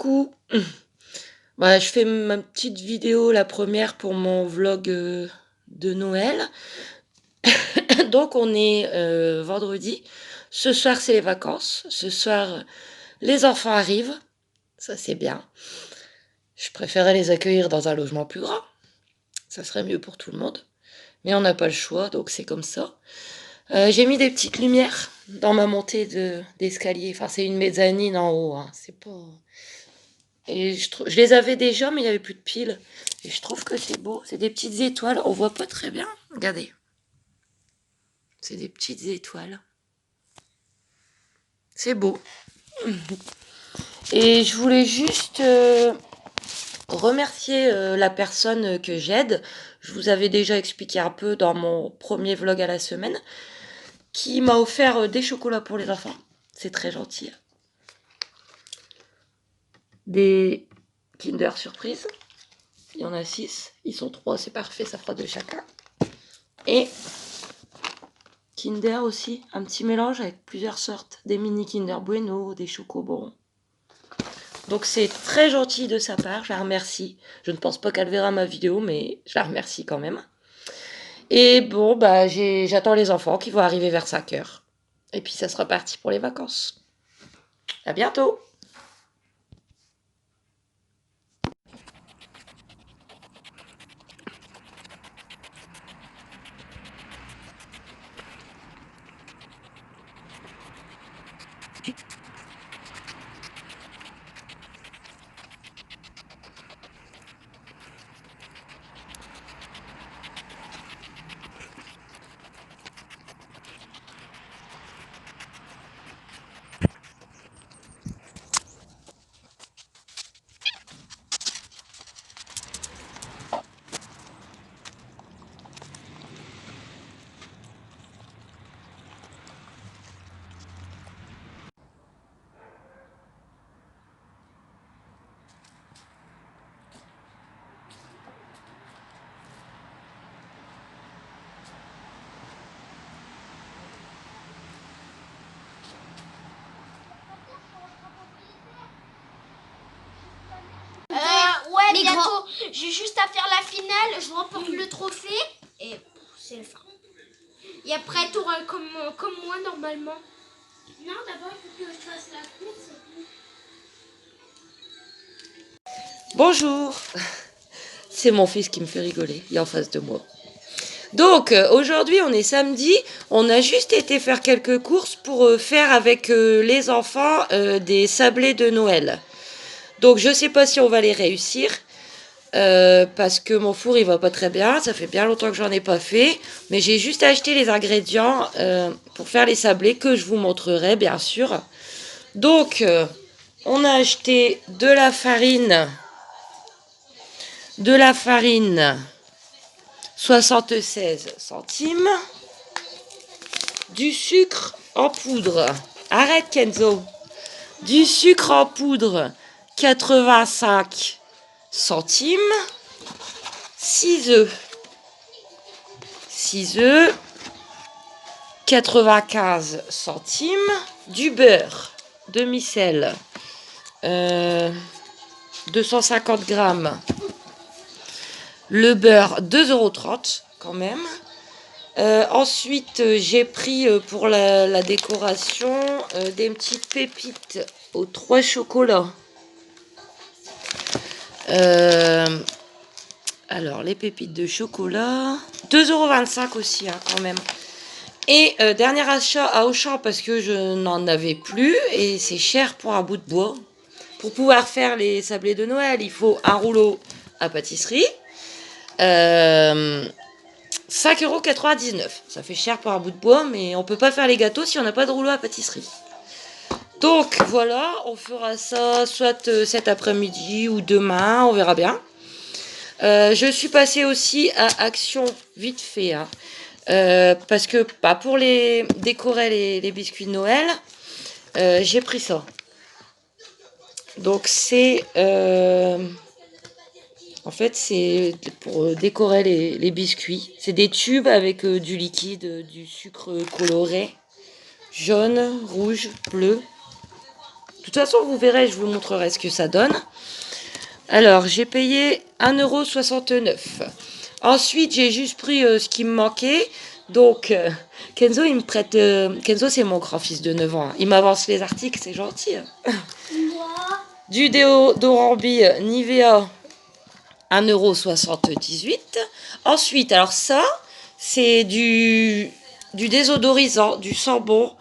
coucou. Bah, je fais ma petite vidéo, la première pour mon vlog de Noël. Donc on est vendredi. Ce soir c'est les vacances. Ce soir les enfants arrivent. Ça c'est bien. Je préférais les accueillir dans un logement plus grand. Ça serait mieux pour tout le monde. Mais on n'a pas le choix, donc c'est comme ça. J'ai mis des petites lumières dans ma montée d'escalier. Enfin c'est une mezzanine en haut, hein. C'est pas... Et je les avais déjà, mais il n'y avait plus de piles. Et je trouve que c'est beau. C'est des petites étoiles. On voit pas très bien. Regardez. C'est des petites étoiles. C'est beau. Et je voulais juste remercier la personne que j'aide. Je vous avais déjà expliqué un peu dans mon premier vlog à la semaine. Qui m'a offert des chocolats pour les enfants. C'est très gentil. Des Kinder Surprise. Il y en a 6. Ils sont 3, c'est parfait, ça fera 2 chacun. Et Kinder aussi, un petit mélange avec plusieurs sortes. Des mini Kinder Bueno, des chocobons. Donc c'est très gentil de sa part, je la remercie. Je ne pense pas qu'elle verra ma vidéo, mais je la remercie quand même. Et bon, bah j'attends les enfants qui vont arriver vers 5 heures. Et puis ça sera parti pour les vacances. À bientôt! Ouais, mais bientôt. J'ai juste à faire la finale, je remporte le trophée et c'est le fin. Et après, tu auras comme moi normalement. Non, d'abord, il faut que je fasse la course. Bonjour! C'est mon fils qui me fait rigoler, il est en face de moi. Donc aujourd'hui on est samedi, on a juste été faire quelques courses pour faire avec les enfants des sablés de Noël. Donc je sais pas si on va les réussir parce que mon four il va pas très bien, ça fait bien longtemps que j'en ai pas fait, mais j'ai juste acheté les ingrédients pour faire les sablés que je vous montrerai bien sûr. Donc on a acheté de la farine 76 centimes. Du sucre en poudre. Arrête Kenzo. Du sucre en poudre 85 centimes. 6 œufs. 6 œufs 95 centimes. Du beurre demi-sel 250 grammes. Le beurre 2,30 € quand même. Ensuite, j'ai pris pour la décoration des petites pépites aux 3 chocolats. Alors, les pépites de chocolat, 2,25 € aussi, hein, quand même. Et dernier achat à Auchan parce que je n'en avais plus et c'est cher pour un bout de bois. Pour pouvoir faire les sablés de Noël, il faut un rouleau à pâtisserie. 5,99 €. Ça fait cher pour un bout de bois, mais on peut pas faire les gâteaux si on n'a pas de rouleau à pâtisserie. Donc voilà, on fera ça soit cet après-midi ou demain, on verra bien. Je suis passée aussi à Action vite fait, hein, parce que pour décorer les biscuits de Noël, j'ai pris ça. Donc c'est... en fait, c'est pour décorer les biscuits. C'est des tubes avec du liquide, du sucre coloré, jaune, rouge, bleu. De toute façon, vous verrez, je vous montrerai ce que ça donne. Alors, j'ai payé 1,69 €. Ensuite, j'ai juste pris ce qui me manquait. Donc, Kenzo, il me prête... Kenzo, c'est mon grand-fils de 9 ans. Hein. Il m'avance les articles, c'est gentil. Hein. Du déodorant Nivea, 1,78 €. Ensuite, alors ça, c'est du désodorisant, du Sambon.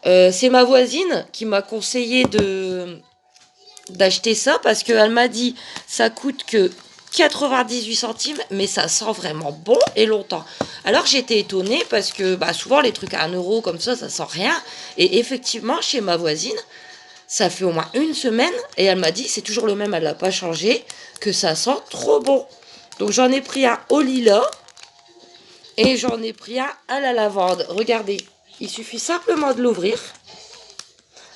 C'est ma voisine qui m'a conseillé d'acheter ça parce qu'elle m'a dit ça coûte que 98 centimes, mais ça sent vraiment bon et longtemps. Alors j'étais étonnée parce que souvent les trucs à 1 € comme ça sent rien. Et effectivement, chez ma voisine, ça fait au moins une semaine et elle m'a dit c'est toujours le même, elle l'a pas changé, que ça sent trop bon. Donc j'en ai pris un au lilas et j'en ai pris un à la lavande. Regardez, il suffit simplement de l'ouvrir.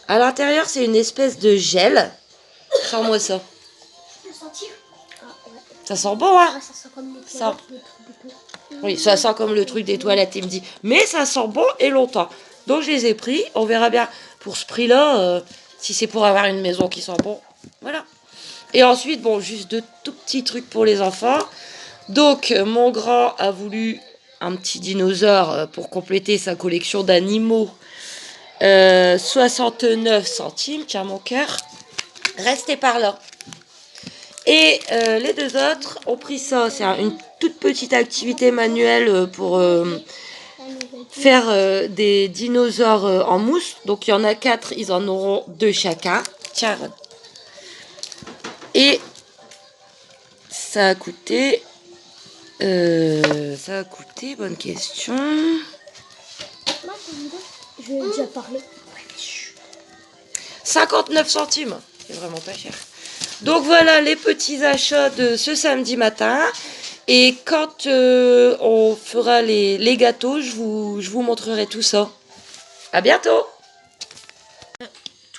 À l'intérieur, c'est une espèce de gel. Sors-moi ça. Ça sent bon, hein? Ça sent comme les Ça. toilettes. Oui, ça sent comme le truc des toilettes, il me dit. Mais ça sent bon et longtemps. Donc je les ai pris. On verra bien pour ce prix-là, si c'est pour avoir une maison qui sent bon. Voilà. Et ensuite, bon, juste de tout petits trucs pour les enfants. Donc, mon grand a voulu un petit dinosaure pour compléter sa collection d'animaux. 69 centimes, tiens mon cœur. Restez par là. Et les deux autres ont pris ça. C'est une toute petite activité manuelle pour faire des dinosaures en mousse. Donc il y en a 4, ils en auront 2 chacun. Tiens. Et ça a coûté... bonne question. Je vais déjà parler. 59 centimes. C'est vraiment pas cher. Donc voilà les petits achats de ce samedi matin. Et quand on fera les gâteaux, je vous montrerai tout ça. À bientôt.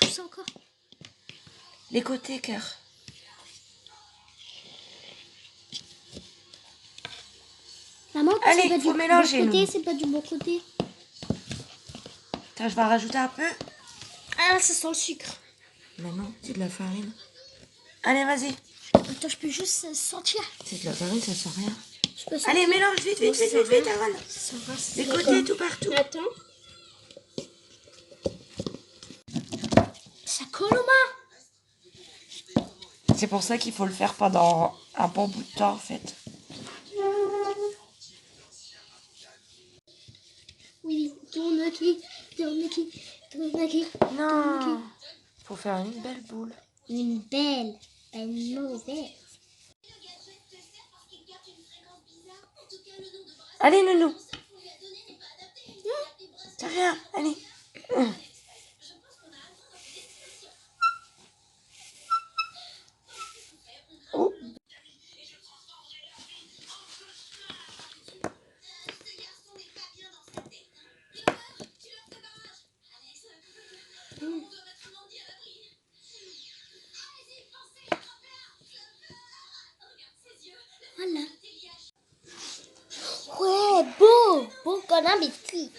Tout ça encore. Les côtés, cœur. Maman, allez, c'est pas faut du mélanger, bon côté, nous. c'est pas du bon côté. Tiens, je vais en rajouter un peu. Ah, ça sent le sucre. Mais non, c'est de la farine. Allez, vas-y. Attends, je peux juste sentir. C'est de la farine, ça sent rien. Je peux sentir. Allez, mélange vite, vite, vite, vite, vite, Aaron. Les côtés, tout partout. Attends. Ça colle aux mains. C'est pour ça qu'il faut le faire pendant un bon bout de temps, en fait. Oui, tourne qui, tourne qui, tourne qui. Non, faut faire une belle boule. Une belle, pas une mauvaise. Allez, nounou. C'est rien, allez. Oh. Voilà. Ouais, beau, beau comme un biscuit.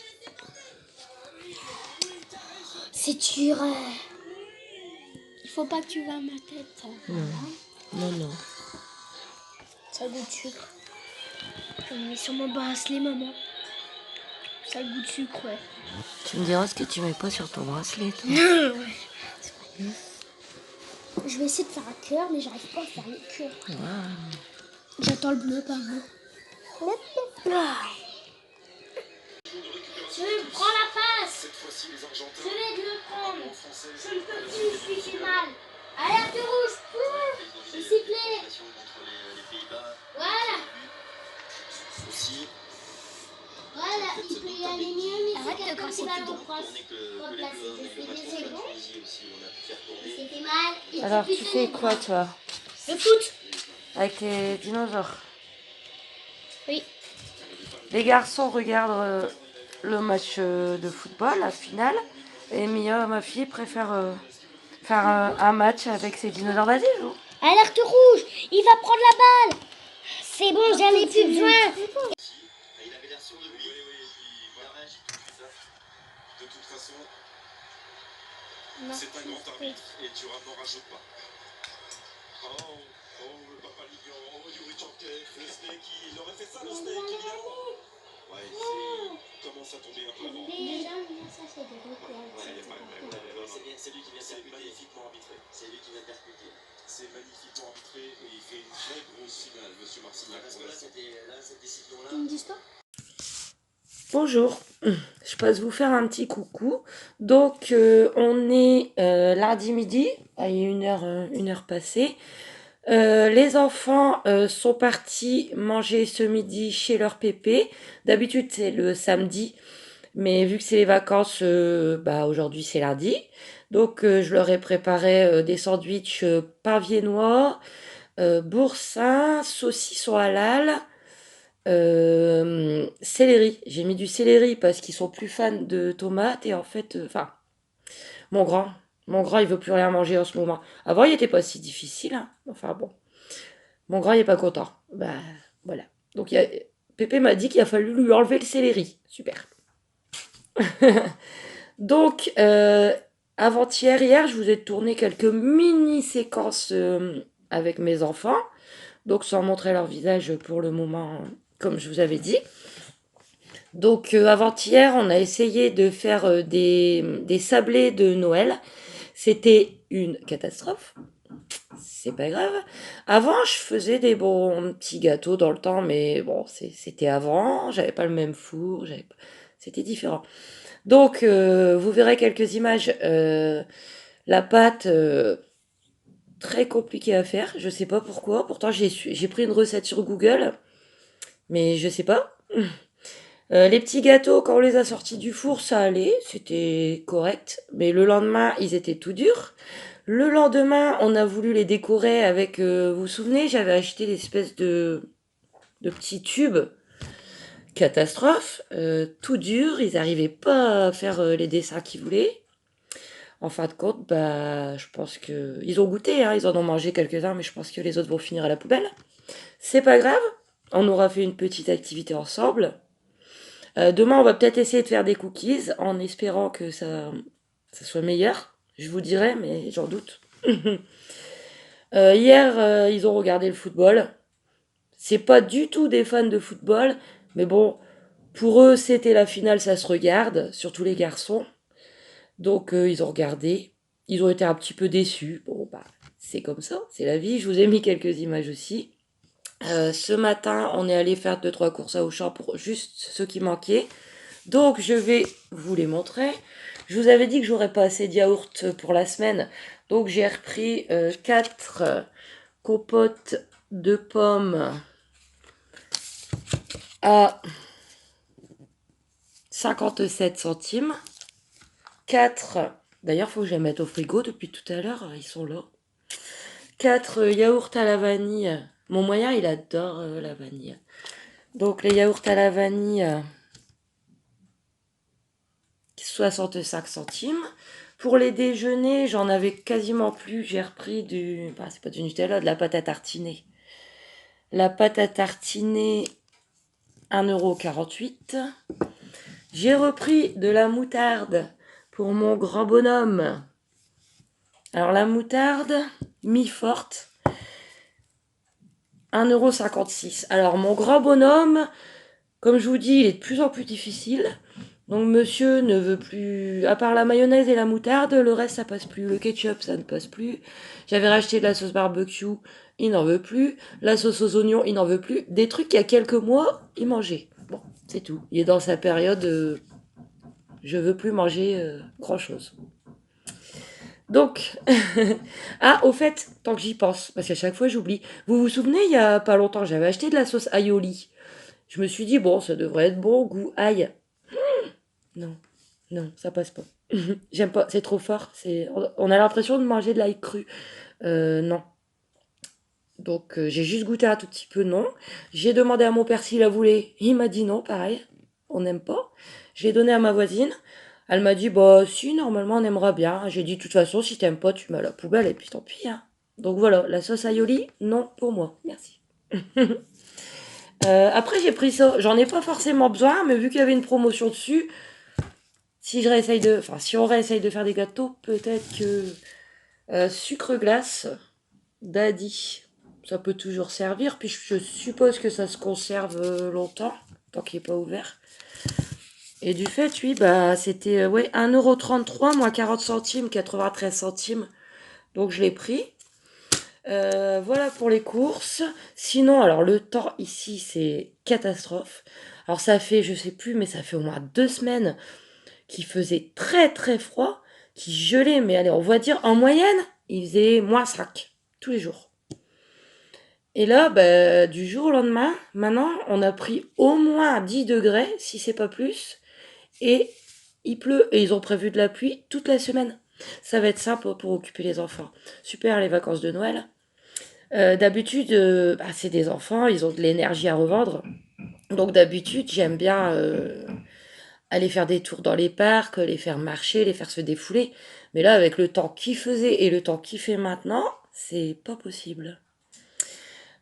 C'est dur. Il faut pas que tu vas ma tête. Non, non, non. Ça goûte de sucre. J'en mets sur mon bracelet, maman. Ça goûte de sucre, ouais. Tu me diras ce que tu mets pas sur ton bracelet, toi. Ouais. Je vais essayer de faire un cœur, mais j'arrive pas à faire le cœur. Wow. J'attends le bleu, pardon. Je prends la passe. Je vais le prendre. Je ne peux plus, je suis mal. Alerte rouge. S'il vous plaît. Voilà. Voilà, il peut y aller mieux, mais c'est quelqu'un qui va le remplacer. Je fais des secondes. C'était mal. Alors, tu fais quoi, toi? Le foot. Avec tes dinosaures? Oui. Les garçons regardent le match de football, la finale. Et Mia, ma fille, préfère faire un match avec ses dinosaures. Vas-y, joue. Alerte rouge. Il va prendre la balle. C'est bon, j'en ai plus besoin. C'est un grand arbitre et tu n'en rajoutes pas. Oh, le papa Lignon, Yuri Tchankev, le steak, il aurait fait ça le steak, évidemment. Ouais, il commence à tomber un peu avant. Déjà, ça c'est des records. C'est lui qui vient percuter. C'est magnifiquement arbitré. C'est lui qui vient percuter. C'est magnifiquement arbitré et il fait une très grosse finale, monsieur Marcignac. Parce que là, cette décision-là. Une histoire. Bonjour, je passe vous faire un petit coucou. Donc, on est lundi midi, il y a une heure passée. Les enfants sont partis manger ce midi chez leur pépé. D'habitude, c'est le samedi, mais vu que c'est les vacances, aujourd'hui, c'est lundi. Donc, je leur ai préparé des sandwichs pain viennois, boursin, saucisson halal. Céleri. J'ai mis du céleri parce qu'ils sont plus fans de tomates et en fait, mon grand, mon grand, il veut plus rien manger en ce moment. Avant, il était pas si difficile, hein. Enfin bon, mon grand, il est pas content. Bah voilà. Donc Pépé m'a dit qu'il a fallu lui enlever le céleri. Super. Donc avant-hier, hier, je vous ai tourné quelques mini séquences avec mes enfants. Donc sans montrer leur visage pour le moment, comme je vous avais dit. Donc avant-hier, on a essayé de faire des sablés de Noël. C'était une catastrophe. C'est pas grave. Avant, je faisais des bons petits gâteaux dans le temps, mais bon, c'était avant. J'avais pas le même four. C'était différent. Donc, vous verrez quelques images. La pâte, très compliquée à faire. Je sais pas pourquoi. Pourtant, j'ai pris une recette sur Google, mais je sais pas. Les petits gâteaux, quand on les a sortis du four, ça allait, c'était correct. Mais le lendemain, ils étaient tout durs. Le lendemain, on a voulu les décorer avec, vous vous souvenez, j'avais acheté l'espèce de petits tubes. Catastrophe, tout dur, ils n'arrivaient pas à faire les dessins qu'ils voulaient. En fin de compte, je pense que... Ils ont goûté, hein, ils en ont mangé quelques-uns, mais je pense que les autres vont finir à la poubelle. C'est pas grave, on aura fait une petite activité ensemble. Demain, on va peut-être essayer de faire des cookies en espérant que ça soit meilleur. Je vous dirai, mais j'en doute. Hier, ils ont regardé le football. C'est pas du tout des fans de football, mais bon, pour eux, c'était la finale, ça se regarde, surtout les garçons. Donc, ils ont regardé. Ils ont été un petit peu déçus. Bon, c'est comme ça, c'est la vie. Je vous ai mis quelques images aussi. Ce matin, on est allé faire 2-3 courses à Auchan pour juste ce qui manquait. Donc, je vais vous les montrer. Je vous avais dit que j'aurais pas assez de yaourt pour la semaine. Donc, j'ai repris 4 compotes de pommes à 57 centimes. 4, d'ailleurs, il faut que je les mette au frigo depuis tout à l'heure. Ils sont là. 4 yaourts à la vanille. Mon moyen, il adore la vanille. Donc, les yaourts à la vanille... 65 centimes. Pour les déjeuners, j'en avais quasiment plus. J'ai repris c'est pas du Nutella, de la pâte à tartiner. La pâte à tartiner, 1,48 €. J'ai repris de la moutarde pour mon grand bonhomme. Alors la moutarde, mi-forte, 1,56 €. Alors mon grand bonhomme, comme je vous dis, il est de plus en plus difficile. Donc monsieur ne veut plus, à part la mayonnaise et la moutarde, le reste ça passe plus. Le ketchup ça ne passe plus. J'avais racheté de la sauce barbecue, il n'en veut plus. La sauce aux oignons, il n'en veut plus. Des trucs qu'il y a quelques mois, il mangeait. Bon, c'est tout. Il est dans sa période, je veux plus manger grand chose. Donc, au fait, tant que j'y pense, parce qu'à chaque fois j'oublie. Vous vous souvenez, il y a pas longtemps, j'avais acheté de la sauce aioli. Je me suis dit, bon, ça devrait être bon, goût ail. Non, non, ça passe pas. J'aime pas, c'est trop fort. On a l'impression de manger de l'ail cru. Non. Donc j'ai juste goûté un tout petit peu, non. J'ai demandé à mon père s'il la voulait. Il m'a dit non, pareil. On n'aime pas. Je l'ai donné à ma voisine. Elle m'a dit, si, normalement on aimera bien. J'ai dit, de toute façon, si t'aimes pas, tu mets à la poubelle et puis tant pis. Hein. Donc voilà, la sauce aioli, non pour moi. Merci. Après, j'ai pris ça. J'en ai pas forcément besoin, mais vu qu'il y avait une promotion dessus, Si je réessaye de... Enfin, si on réessaye de faire des gâteaux, peut-être que sucre glace, Daddy, ça peut toujours servir. Puis je suppose que ça se conserve longtemps, tant qu'il n'est pas ouvert. Et du fait, oui, bah, c'était ouais, 1,33 €, moins 40 centimes, 93 centimes. Donc je l'ai pris. Voilà pour les courses. Sinon, alors le temps ici, c'est catastrophe. Alors ça fait, je sais plus, mais ça fait au moins 2 semaines qu'il faisait très très froid, qui gelait, mais allez, on va dire en moyenne, il faisait -5 tous les jours. Et là, bah, du jour au lendemain, maintenant, on a pris au moins 10 degrés, si c'est pas plus, et il pleut, et ils ont prévu de la pluie toute la semaine. Ça va être simple pour occuper les enfants. Super les vacances de Noël. D'habitude, bah, c'est des enfants, ils ont de l'énergie à revendre. Donc d'habitude, j'aime bien aller faire des tours dans les parcs, les faire marcher, les faire se défouler. Mais là, avec le temps qu'il faisait et le temps qu'il fait maintenant, c'est pas possible.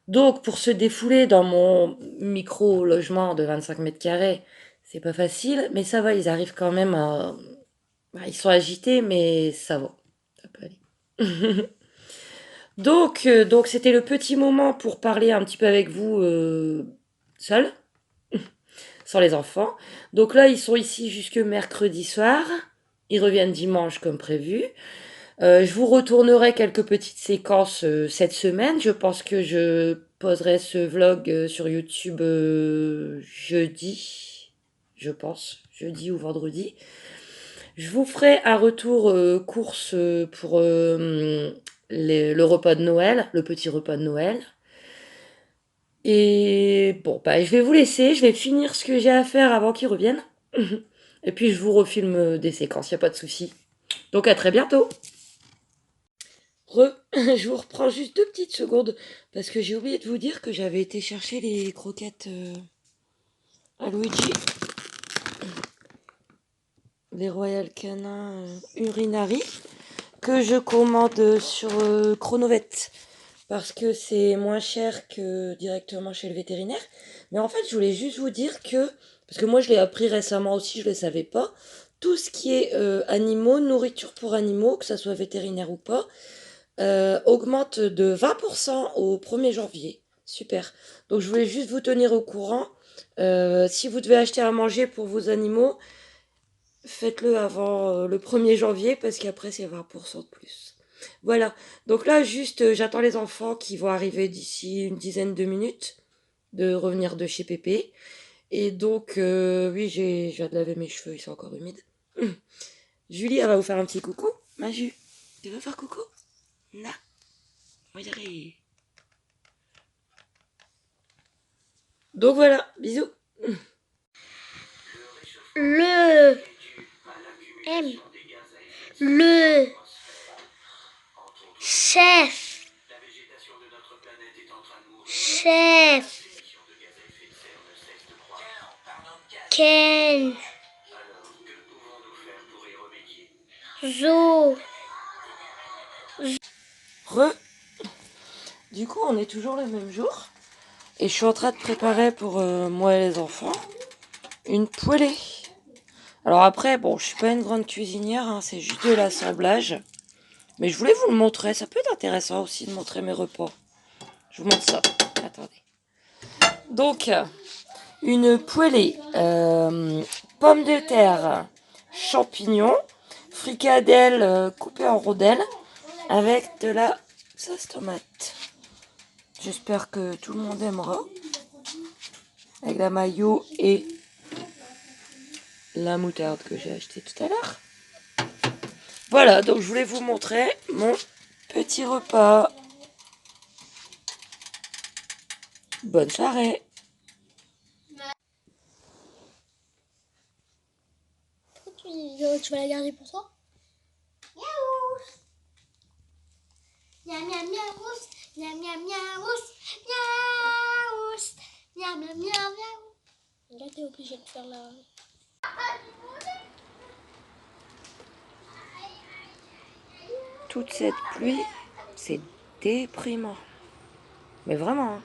Donc pour se défouler dans mon micro-logement de 25 mètres carrés, c'est pas facile, mais ça va, ils arrivent quand même à... bah, ils sont agités, mais ça va. Ça peut aller. Donc c'était le petit moment pour parler un petit peu avec vous seul, sans les enfants. Donc là, ils sont ici jusque mercredi soir. Ils reviennent dimanche comme prévu. Je vous retournerai quelques petites séquences cette semaine. Je pense que je poserai ce vlog sur YouTube jeudi. Je pense, jeudi ou vendredi. Je vous ferai un retour course pour le repas de Noël, le petit repas de Noël. Et bon, bah, je vais vous laisser, je vais finir ce que j'ai à faire avant qu'ils reviennent. Et puis je vous refilme des séquences, il n'y a pas de souci. Donc à très bientôt. Je vous reprends juste 2 petites secondes parce que j'ai oublié de vous dire que j'avais été chercher les croquettes à Luigi, les Royal Canin Urinari, que je commande sur Chronovet parce que c'est moins cher que directement chez le vétérinaire. Mais en fait, je voulais juste vous dire que, parce que moi je l'ai appris récemment aussi, je ne le savais pas, tout ce qui est animaux, nourriture pour animaux, que ça soit vétérinaire ou pas, augmente de 20% au 1er janvier. Super. Donc je voulais juste vous tenir au courant. Si vous devez acheter à manger pour vos animaux, faites-le avant le 1er janvier parce qu'après c'est 20% de plus. Voilà. Donc là, juste, j'attends les enfants qui vont arriver d'ici une dizaine de minutes de revenir de chez Pépé. Et donc, oui, je viens de laver mes cheveux, ils sont encore humides. Julie, elle va vous faire un petit coucou. Maju, tu veux faire coucou? Non. Regardez. Donc voilà, bisous. Le M. Le chef. Chef. Ken. Zo. Du coup, on est toujours le même jour. Et je suis en train de préparer pour moi et les enfants une poêlée. Alors après, bon, je suis pas une grande cuisinière, hein, c'est juste de l'assemblage. Mais je voulais vous le montrer, ça peut être intéressant aussi de montrer mes repas. Je vous montre ça. Attendez. Donc, une poêlée, pommes de terre, champignons, fricadelles coupées en rondelles, avec de la sauce tomate. J'espère que tout le monde aimera. Avec la mayo et la moutarde que j'ai acheté tout à l'heure. Voilà, donc je voulais vous montrer mon petit repas. Bonne soirée. Tu vas la garder pour toi? Miaou. Miam miam miaou. Miam miam miaou. Miaou. Miam miam miam miaou. Là t'es obligé de faire la... Toute cette pluie, c'est déprimant. Mais vraiment, hein.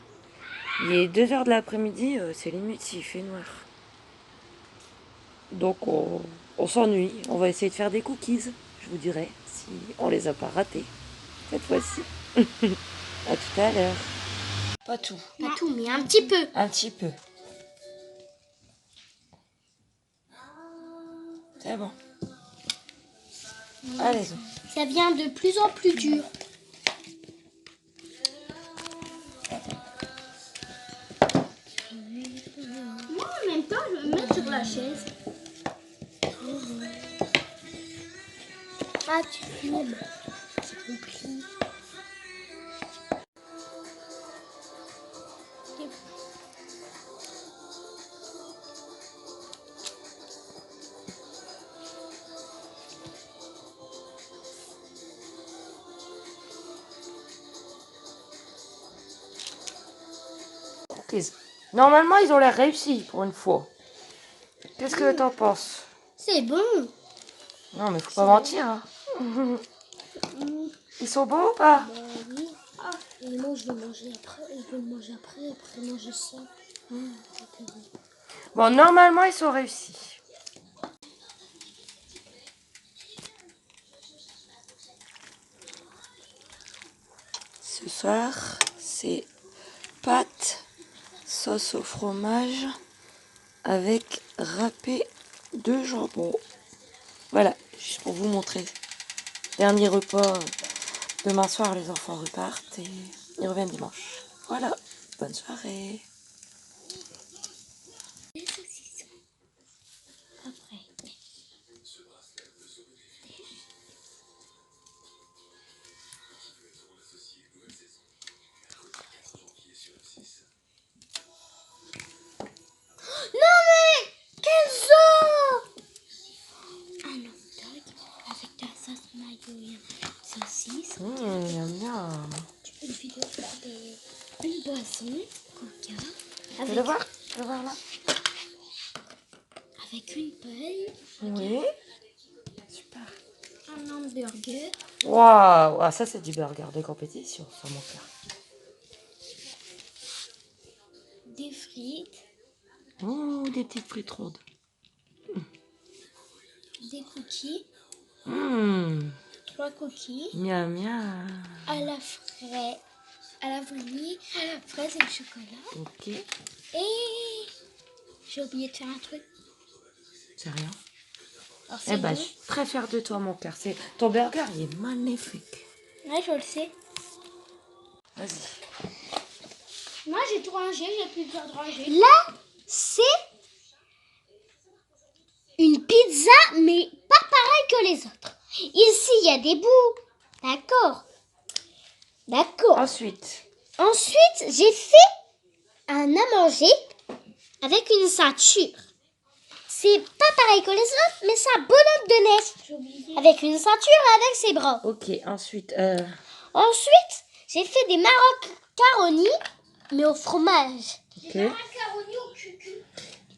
Il est 2 h de l'après-midi, c'est limite s'il fait noir. Donc on s'ennuie. On va essayer de faire des cookies. Je vous dirai si on les a pas ratés cette fois-ci. À tout à l'heure. Pas tout. Pas tout, mais un petit peu. Un petit peu. C'est bon. Allez. Ça devient de plus en plus dur. Moi, en même temps, je vais me mettre sur la chaise. Ah, tu filmes. J'ai compris. Cookies. Normalement, ils ont l'air réussis pour une fois. Qu'est-ce que t'en penses? C'est bon. Non, mais faut pas mentir. Hein. Ils sont bons ou pas? Oui. Ah, et moi, je vais manger après. Je vais le manger après manger ça. Bon, normalement, ils sont réussis. Ce soir, c'est pâtes, sauce au fromage avec râpé de jambon. Voilà, juste pour vous montrer. Dernier repas. Demain soir, les enfants repartent et ils reviennent dimanche. Voilà, bonne soirée. Les saucissons. Après. Non mais quels os! Un hot dog avec de la sauce mayo, saucisse. Miam miam. Une vidéo une boisson, coca, Tu veux le voir? Tu veux voir là? avec une paille, Oui. Super. un hamburger, Waouh, ah, ça c'est du burger de compétition, ça mon cœur. des frites, Oh, des petites frites rondes. des cookies, Mmh. 3 cookies, Miam miam. à la fraise, à la vanille, à la fraise et le chocolat. Ok, Et j'ai oublié de faire un truc. c'est rien. Alors Eh c'est ben, bon. je suis très fière de toi mon cœur. Ton burger, il est magnifique. Ouais, je le sais. Vas-y. Moi, j'ai tout rangé, j'ai plus besoin de ranger. Là, c'est une pizza, mais pas pareil que les autres. Ici, il y a des bouts. D'accord. D'accord. Ensuite, Ensuite, j'ai fait un à manger avec une ceinture. C'est pas pareil que les autres, mais c'est un bonhomme de neige. Avec une ceinture et avec ses bras. ok, ensuite, Ensuite, j'ai fait des macaroni, mais au fromage. ok. Macaroni au cucu.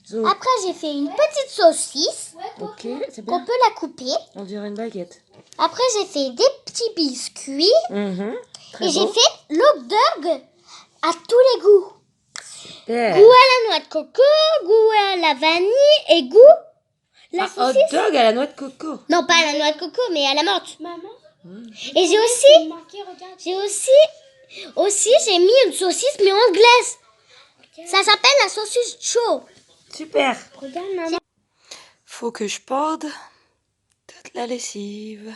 Zo, Après, j'ai fait une petite saucisse ok, c'est qu'on bien. peut la couper. On dirait une baguette. Après, j'ai fait des petits biscuits. Mhm. Très Et j'ai beau. fait l'hot dog à tous les goûts. Super. Goût à la noix de coco, goût à la vanille et goût la Un hot saucisse. dog à la noix de coco. Non, pas à la noix de coco, mais à la menthe. Maman, Et j'ai aussi j'ai mis une saucisse mais anglaise. Ça s'appelle la saucisse chaud. Super. Regarde maman. Faut que je porde toute la lessive.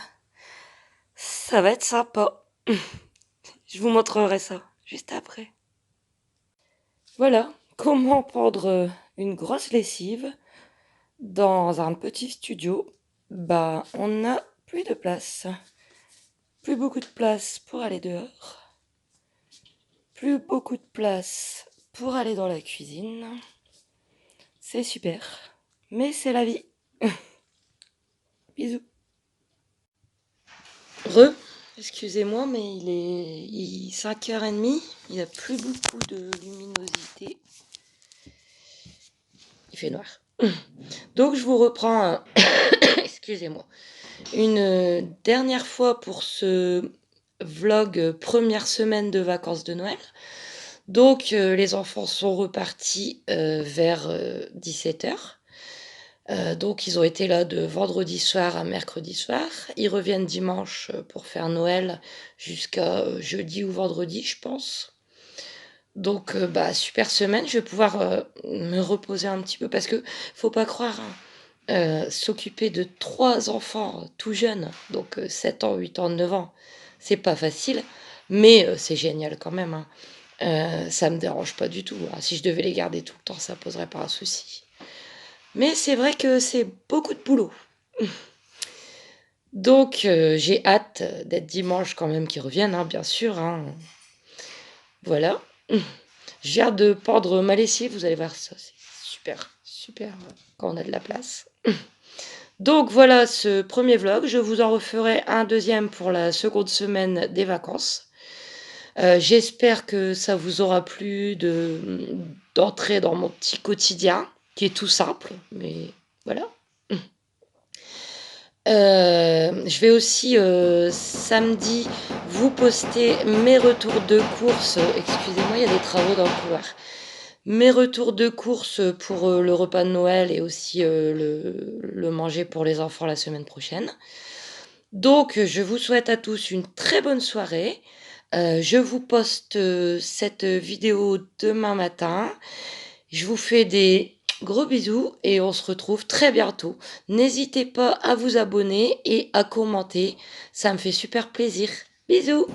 Ça va être sympa. Je vous montrerai ça juste après. Voilà comment pendre une grosse lessive dans un petit studio. Bah, on n'a plus de place. Plus beaucoup de place pour aller dehors. Plus beaucoup de place pour aller dans la cuisine. C'est super. Mais c'est la vie. Bisous. Excusez-moi, mais il est 5h30. Il n'y a plus beaucoup de luminosité. Il fait noir. Donc je vous reprends, excusez-moi, une dernière fois pour ce vlog première semaine de vacances de Noël. Donc les enfants sont repartis vers 17h. Donc ils ont été là de vendredi soir à mercredi soir. Ils reviennent dimanche, pour faire Noël jusqu'à, jeudi ou vendredi, je pense. Donc bah, super semaine, je vais pouvoir, me reposer un petit peu parce que faut pas croire, hein, s'occuper de 3 enfants, tout jeunes, donc 7 ans, 8 ans, 9 ans, c'est pas facile, mais c'est génial quand même, hein. Ça me dérange pas du tout, hein. Si je devais les garder tout le temps, ça poserait pas un souci. Mais c'est vrai que c'est beaucoup de boulot. Donc j'ai hâte, d'être dimanche quand même qu'ils reviennent, hein, bien sûr, hein. Voilà. J'ai hâte de pendre ma lessive, vous allez voir ça, c'est super, super, quand on a de la place. Donc voilà ce premier vlog, je vous en referai un deuxième pour la seconde semaine des vacances. J'espère que ça vous aura plu d'entrer dans mon petit quotidien, qui est tout simple, mais voilà. Je vais aussi, samedi, vous poster mes retours de courses. Excusez-moi, il y a des travaux dans le couloir. Mes retours de courses pour, le repas de Noël et aussi, le manger pour les enfants la semaine prochaine. Donc, je vous souhaite à tous une très bonne soirée. Je vous poste, cette vidéo demain matin. Je vous fais des gros bisous et on se retrouve très bientôt. N'hésitez pas à vous abonner et à commenter, ça me fait super plaisir. Bisous!